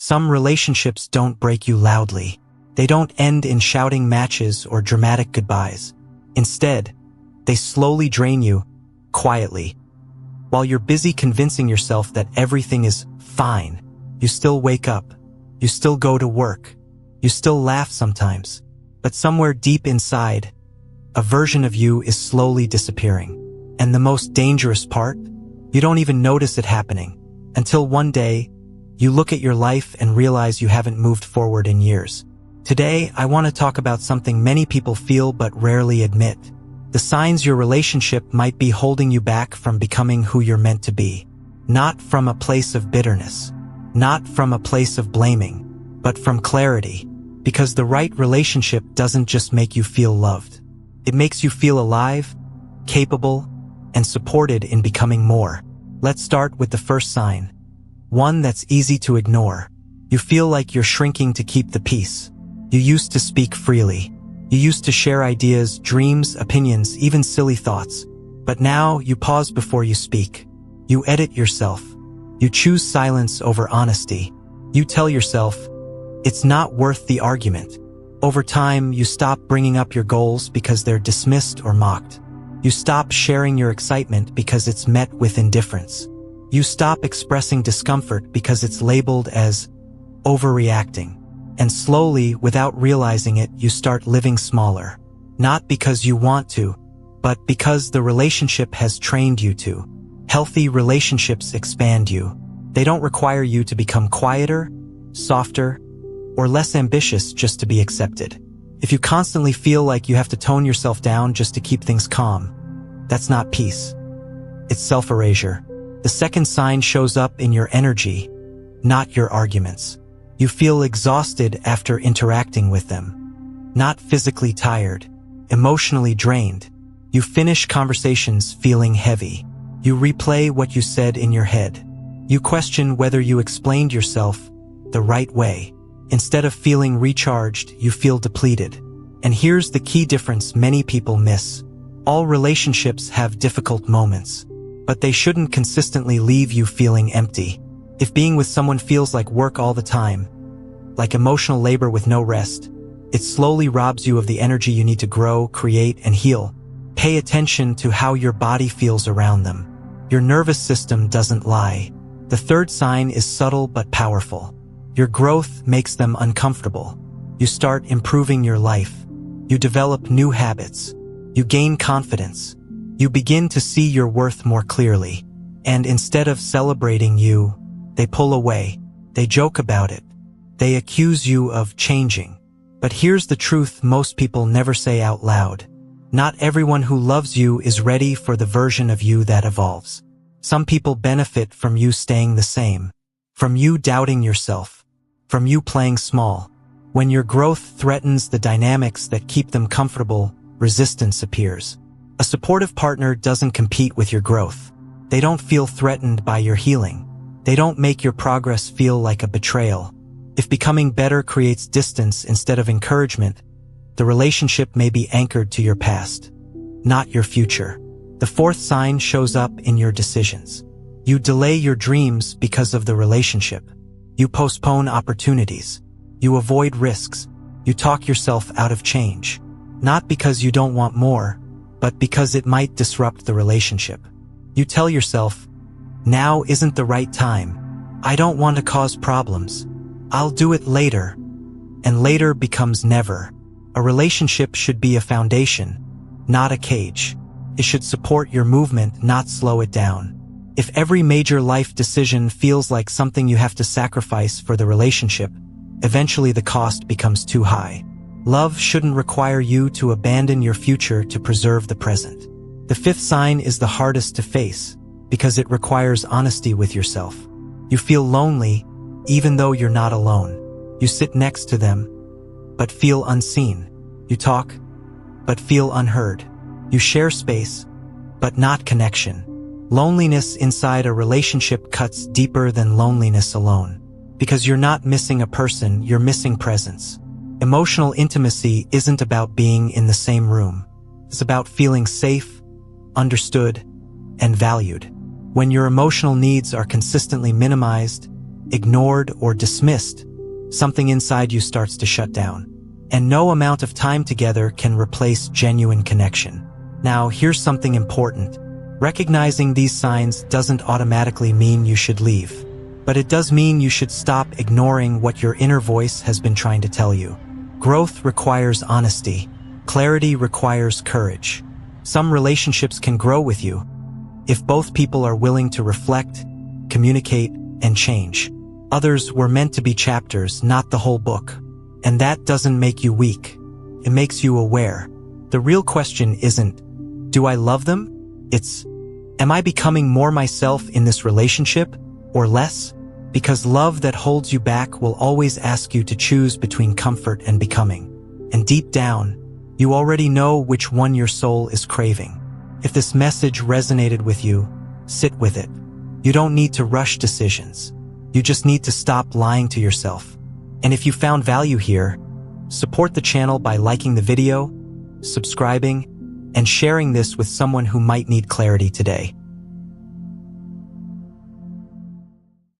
Some relationships don't break you loudly. They don't end in shouting matches or dramatic goodbyes. Instead, they slowly drain you, quietly. While you're busy convincing yourself that everything is fine, you still wake up. You still go to work. You still laugh sometimes. But somewhere deep inside, a version of you is slowly disappearing. And the most dangerous part? You don't even notice it happening. Until one day, you look at your life and realize you haven't moved forward in years. Today, I want to talk about something many people feel but rarely admit. The signs your relationship might be holding you back from becoming who you're meant to be. Not from a place of bitterness. Not from a place of blaming. But from clarity. Because the right relationship doesn't just make you feel loved. It makes you feel alive, capable, and supported in becoming more. Let's start with the first sign. One that's easy to ignore. You feel like you're shrinking to keep the peace. You used to speak freely. You used to share ideas, dreams, opinions, even silly thoughts. But now you pause before you speak. You edit yourself. You choose silence over honesty. You tell yourself, it's not worth the argument. Over time, you stop bringing up your goals because they're dismissed or mocked. You stop sharing your excitement because it's met with indifference. You stop expressing discomfort because it's labeled as overreacting. And slowly, without realizing it, you start living smaller. Not because you want to, but because the relationship has trained you to. Healthy relationships expand you. They don't require you to become quieter, softer, or less ambitious just to be accepted. If you constantly feel like you have to tone yourself down just to keep things calm, that's not peace. It's self-erasure. The second sign shows up in your energy, not your arguments. You feel exhausted after interacting with them. Not physically tired, emotionally drained. You finish conversations feeling heavy. You replay what you said in your head. You question whether you explained yourself the right way. Instead of feeling recharged, you feel depleted. And here's the key difference many people miss. All relationships have difficult moments, but they shouldn't consistently leave you feeling empty. If being with someone feels like work all the time, like emotional labor with no rest, it slowly robs you of the energy you need to grow, create, and heal. Pay attention to how your body feels around them. Your nervous system doesn't lie. The third sign is subtle but powerful. Your growth makes them uncomfortable. You start improving your life. You develop new habits. You gain confidence. You begin to see your worth more clearly. And instead of celebrating you, they pull away. They joke about it. They accuse you of changing. But here's the truth most people never say out loud. Not everyone who loves you is ready for the version of you that evolves. Some people benefit from you staying the same. From you doubting yourself. From you playing small. When your growth threatens the dynamics that keep them comfortable, resistance appears. A supportive partner doesn't compete with your growth. They don't feel threatened by your healing. They don't make your progress feel like a betrayal. If becoming better creates distance instead of encouragement, the relationship may be anchored to your past, not your future. The fourth sign shows up in your decisions. You delay your dreams because of the relationship. You postpone opportunities. You avoid risks. You talk yourself out of change. Not because you don't want more, but because it might disrupt the relationship. You tell yourself, now isn't the right time. I don't want to cause problems. I'll do it later. And later becomes never. A relationship should be a foundation, not a cage. It should support your movement, not slow it down. If every major life decision feels like something you have to sacrifice for the relationship, eventually the cost becomes too high. Love shouldn't require you to abandon your future to preserve the present. The fifth sign is the hardest to face, because it requires honesty with yourself. You feel lonely, even though you're not alone. You sit next to them, but feel unseen. You talk, but feel unheard. You share space, but not connection. Loneliness inside a relationship cuts deeper than loneliness alone. Because you're not missing a person, you're missing presence. Emotional intimacy isn't about being in the same room. It's about feeling safe, understood, and valued. When your emotional needs are consistently minimized, ignored, or dismissed, something inside you starts to shut down. And no amount of time together can replace genuine connection. Now, here's something important. Recognizing these signs doesn't automatically mean you should leave, but it does mean you should stop ignoring what your inner voice has been trying to tell you. Growth requires honesty. Clarity requires courage. Some relationships can grow with you if both people are willing to reflect, communicate, and change. Others were meant to be chapters, not the whole book. And that doesn't make you weak. It makes you aware. The real question isn't, do I love them? It's, am I becoming more myself in this relationship or less? Because love that holds you back will always ask you to choose between comfort and becoming. And deep down, you already know which one your soul is craving. If this message resonated with you, sit with it. You don't need to rush decisions. You just need to stop lying to yourself. And if you found value here, support the channel by liking the video, subscribing, and sharing this with someone who might need clarity today.